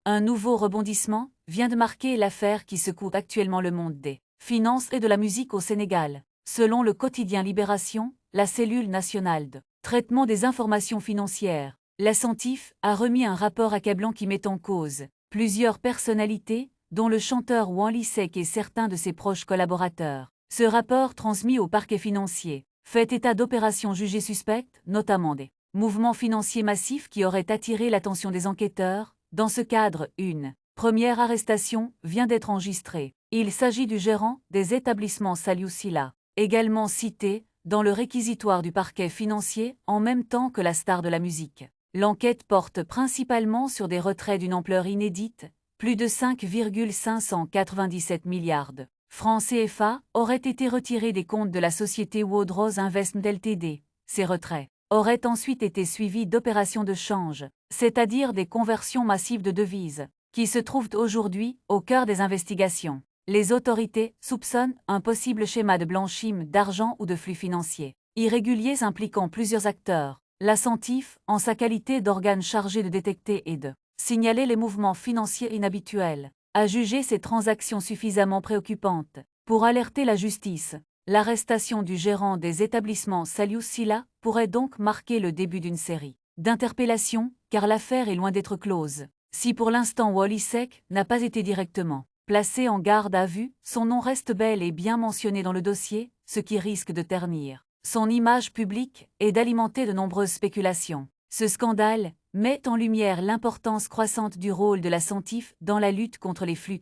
Un nouveau rebondissement vient de marquer l'affaire qui secoue actuellement le monde des finances et de la musique au Sénégal. Selon le quotidien Libération, la cellule nationale de traitement des informations financières, la CENTIF, a remis un rapport accablant qui met en cause plusieurs personnalités, dont le chanteur Wally Seck et certains de ses proches collaborateurs. Ce rapport transmis au parquet financier fait état d'opérations jugées suspectes, notamment des mouvements financiers massifs qui auraient attiré l'attention des enquêteurs. Dans ce cadre, une première arrestation vient d'être enregistrée. Il s'agit du gérant des établissements Saliou Sylla, également cité dans le réquisitoire du parquet financier en même temps que la star de la musique. L'enquête porte principalement sur des retraits d'une ampleur inédite. Plus de 5,597 milliards de francs CFA auraient été retirés des comptes de la société Woodrose Investment Ltd. Ces retraits auraient ensuite été suivis d'opérations de change, c'est-à-dire des conversions massives de devises, qui se trouvent aujourd'hui au cœur des investigations. Les autorités soupçonnent un possible schéma de blanchiment d'argent ou de flux financiers irréguliers impliquant plusieurs acteurs. La CENTIF, en sa qualité d'organe chargé de détecter et de signaler les mouvements financiers inhabituels, a jugé ces transactions suffisamment préoccupantes pour alerter la justice. L'arrestation du gérant des établissements Saliou Sylla pourrait donc marquer le début d'une série d'interpellations, car l'affaire est loin d'être close. Si pour l'instant Wally Seck n'a pas été directement placé en garde à vue, son nom reste bel et bien mentionné dans le dossier, ce qui risque de ternir son image publique et d'alimenter de nombreuses spéculations. Ce scandale met en lumière l'importance croissante du rôle de la CENTIF dans la lutte contre les flux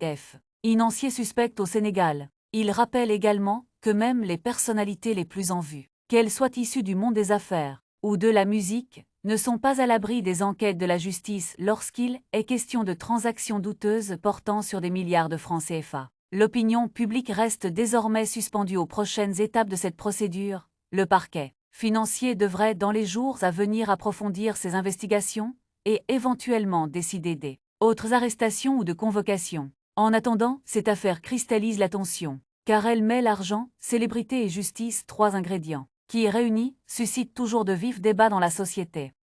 financiers suspects au Sénégal. Il rappelle également que même les personnalités les plus en vue, qu'elles soient issues du monde des affaires ou de la musique, ne sont pas à l'abri des enquêtes de la justice lorsqu'il est question de transactions douteuses portant sur des milliards de francs CFA. L'opinion publique reste désormais suspendue aux prochaines étapes de cette procédure. Le parquet financier devrait dans les jours à venir approfondir ses investigations et éventuellement décider des autres arrestations ou de convocations. En attendant, cette affaire cristallise l'attention, car elle met l'argent, célébrité et justice, trois ingrédients qui, réunis, suscitent toujours de vifs débats dans la société.